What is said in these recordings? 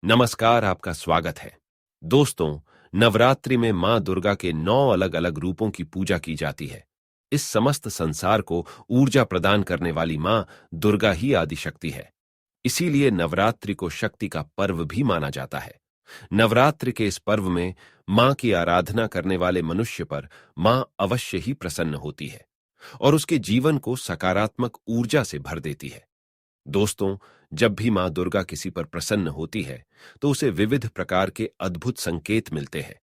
नमस्कार, आपका स्वागत है। दोस्तों, नवरात्रि में मां दुर्गा के 9 अलग-अलग रूपों की पूजा की जाती है। इस समस्त संसार को ऊर्जा प्रदान करने वाली मां दुर्गा ही आदिशक्ति है। इसीलिए नवरात्रि को शक्ति का पर्व भी माना जाता है। नवरात्रि के इस पर्व में मां की आराधना करने वाले मनुष्य पर मां अवश्य ही प्रसन्न होती है और उसके जीवन को सकारात्मक ऊर्जा से भर देती है। दोस्तों, जब भी मां दुर्गा किसी पर प्रसन्न होती है तो उसे विविध प्रकार के अद्भुत संकेत मिलते हैं।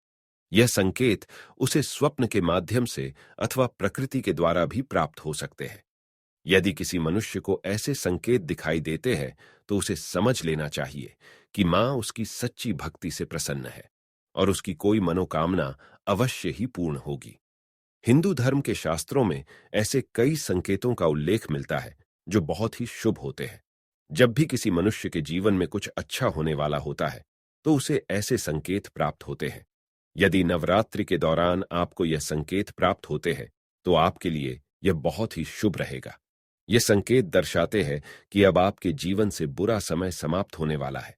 यह संकेत उसे स्वप्न के माध्यम से अथवा प्रकृति के द्वारा भी प्राप्त हो सकते हैं। यदि किसी मनुष्य को ऐसे संकेत दिखाई देते हैं तो उसे समझ लेना चाहिए कि मां उसकी सच्ची भक्ति से प्रसन्न है और उसकी कोई मनोकामना अवश्य ही पूर्ण होगी। हिंदू धर्म के शास्त्रों में ऐसे कई संकेतों का उल्लेख मिलता है जो बहुत ही शुभ होते हैं। जब भी किसी मनुष्य के जीवन में कुछ अच्छा होने वाला होता है तो उसे ऐसे संकेत प्राप्त होते हैं। यदि नवरात्रि के दौरान आपको यह संकेत प्राप्त होते हैं तो आपके लिए यह बहुत ही शुभ रहेगा। ये संकेत दर्शाते हैं कि अब आपके जीवन से बुरा समय समाप्त होने वाला है।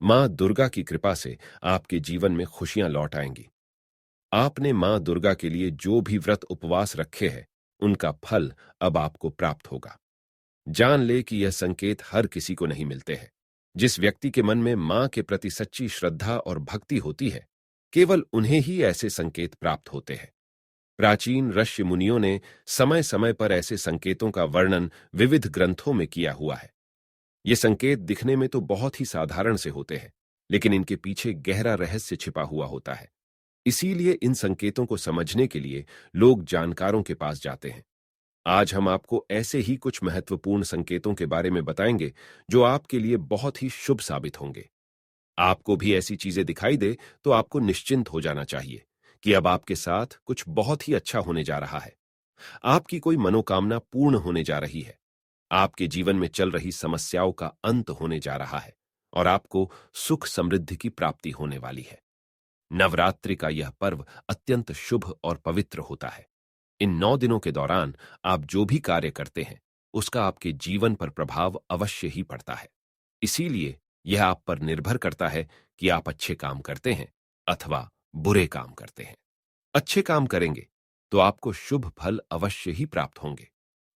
मां दुर्गा की कृपा से आपके जीवन में खुशियां लौट आएंगी। आपने मां दुर्गा के लिए जो भी व्रत उपवास रखे हैं उनका फल अब आपको प्राप्त होगा। जान ले कि यह संकेत हर किसी को नहीं मिलते हैं। जिस व्यक्ति के मन में मां के प्रति सच्ची श्रद्धा और भक्ति होती है, केवल उन्हें ही ऐसे संकेत प्राप्त होते हैं। प्राचीन ऋषि मुनियों ने समय समय पर ऐसे संकेतों का वर्णन विविध ग्रंथों में किया हुआ है। ये संकेत दिखने में तो बहुत ही साधारण से होते हैं, लेकिन इनके पीछे गहरा रहस्य छिपा हुआ होता है। इसीलिए इन संकेतों को समझने के लिए लोग जानकारों के पास जाते हैं। आज हम आपको ऐसे ही कुछ महत्वपूर्ण संकेतों के बारे में बताएंगे जो आपके लिए बहुत ही शुभ साबित होंगे। आपको भी ऐसी चीजें दिखाई दे तो आपको निश्चिंत हो जाना चाहिए कि अब आपके साथ कुछ बहुत ही अच्छा होने जा रहा है। आपकी कोई मनोकामना पूर्ण होने जा रही है। आपके जीवन में चल रही समस्याओं का अंत होने जा रहा है और आपको सुख समृद्धि की प्राप्ति होने वाली है। नवरात्रि का यह पर्व अत्यंत शुभ और पवित्र होता है। इन 9 दिनों के दौरान आप जो भी कार्य करते हैं उसका आपके जीवन पर प्रभाव अवश्य ही पड़ता है। इसीलिए यह आप पर निर्भर करता है कि आप अच्छे काम करते हैं अथवा बुरे काम करते हैं। अच्छे काम करेंगे तो आपको शुभ फल अवश्य ही प्राप्त होंगे।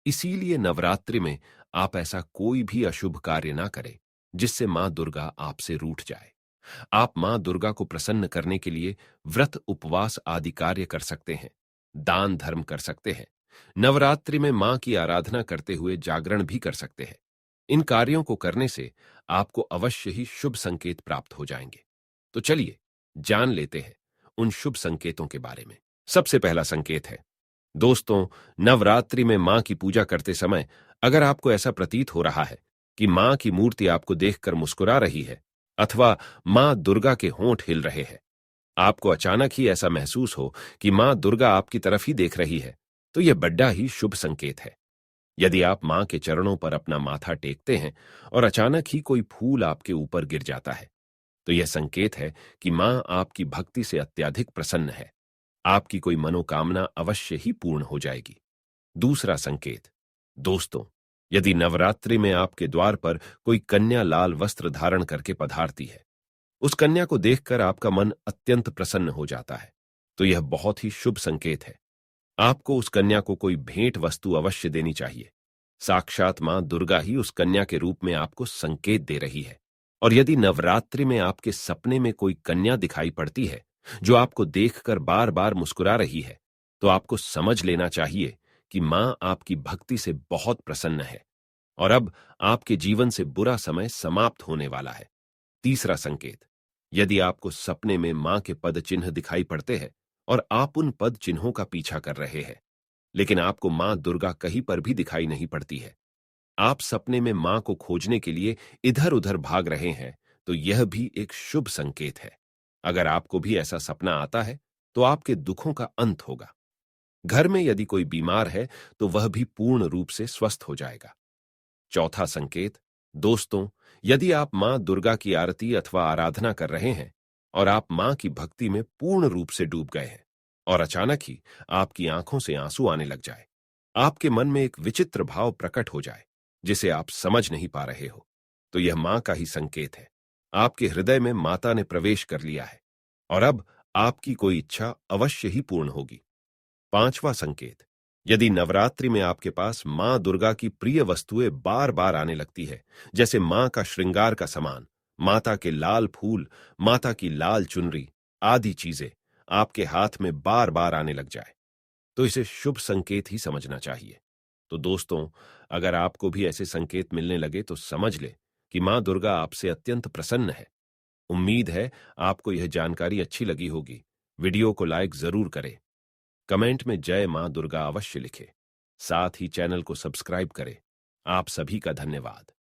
इसीलिए नवरात्रि में आप ऐसा कोई भी अशुभ कार्य ना करें जिससे मां दुर्गा आपसे रूठ जाए। आप मां दुर्गा को प्रसन्न करने के लिए व्रत उपवास आदि कार्य कर सकते हैं, दान धर्म कर सकते हैं। नवरात्रि में मां की आराधना करते हुए जागरण भी कर सकते हैं। इन कार्यों को करने से आपको अवश्य ही शुभ संकेत प्राप्त हो जाएंगे। तो चलिए जान लेते हैं उन शुभ संकेतों के बारे में। सबसे पहला संकेत है, दोस्तों, नवरात्रि में मां की पूजा करते समय अगर आपको ऐसा प्रतीत हो रहा है कि मां की मूर्ति आपको देखकर मुस्कुरा रही है अथवा मां दुर्गा के होंठ हिल रहे हैं, आपको अचानक ही ऐसा महसूस हो कि मां दुर्गा आपकी तरफ ही देख रही है, तो यह बड़ा ही शुभ संकेत है। यदि आप मां के चरणों पर अपना माथा टेकते हैं और अचानक ही कोई फूल आपके ऊपर गिर जाता है, तो यह संकेत है कि मां आपकी भक्ति से अत्यधिक प्रसन्न है। आपकी कोई मनोकामना अवश्य ही पूर्ण हो जाएगी। दूसरा संकेत, दोस्तों, यदि नवरात्रि में आपके द्वार पर कोई कन्या लाल वस्त्र धारण करके पधारती है, उस कन्या को देखकर आपका मन अत्यंत प्रसन्न हो जाता है, तो यह बहुत ही शुभ संकेत है। आपको उस कन्या को कोई भेंट वस्तु अवश्य देनी चाहिए। साक्षात मां दुर्गा ही उस कन्या के रूप में आपको संकेत दे रही है। और यदि नवरात्रि में आपके सपने में कोई कन्या दिखाई पड़ती है जो आपको देखकर बार बार मुस्कुरा रही है, तो आपको समझ लेना चाहिए कि मां आपकी भक्ति से बहुत प्रसन्न है और अब आपके जीवन से बुरा समय समाप्त होने वाला है। तीसरा संकेत, यदि आपको सपने में मां के पद चिन्ह दिखाई पड़ते हैं और आप उन पद चिन्हों का पीछा कर रहे हैं, लेकिन आपको मां दुर्गा कहीं पर भी दिखाई नहीं पड़ती है, आप सपने में मां को खोजने के लिए इधर उधर भाग रहे हैं, तो यह भी एक शुभ संकेत है। अगर आपको भी ऐसा सपना आता है तो आपके दुखों का अंत होगा। घर में यदि कोई बीमार है तो वह भी पूर्ण रूप से स्वस्थ हो जाएगा। चौथा संकेत, दोस्तों, यदि आप मां दुर्गा की आरती अथवा आराधना कर रहे हैं और आप मां की भक्ति में पूर्ण रूप से डूब गए हैं और अचानक ही आपकी आंखों से आंसू आने लग जाए, आपके मन में एक विचित्र भाव प्रकट हो जाए जिसे आप समझ नहीं पा रहे हो, तो यह मां का ही संकेत है। आपके हृदय में माता ने प्रवेश कर लिया है और अब आपकी कोई इच्छा अवश्य ही पूर्ण होगी। पांचवा संकेत, यदि नवरात्रि में आपके पास मां दुर्गा की प्रिय वस्तुएं बार बार आने लगती है, जैसे मां का श्रृंगार का सामान, माता के लाल फूल, माता की लाल चुनरी आदि चीजें आपके हाथ में बार बार आने लग जाए, तो इसे शुभ संकेत ही समझना चाहिए। तो दोस्तों, अगर आपको भी ऐसे संकेत मिलने लगे तो समझ ले कि मां दुर्गा आपसे अत्यंत प्रसन्न है। उम्मीद है आपको यह जानकारी अच्छी लगी होगी। वीडियो को लाइक जरूर करें, कमेंट में जय मां दुर्गा अवश्य लिखें, साथ ही चैनल को सब्सक्राइब करें। आप सभी का धन्यवाद।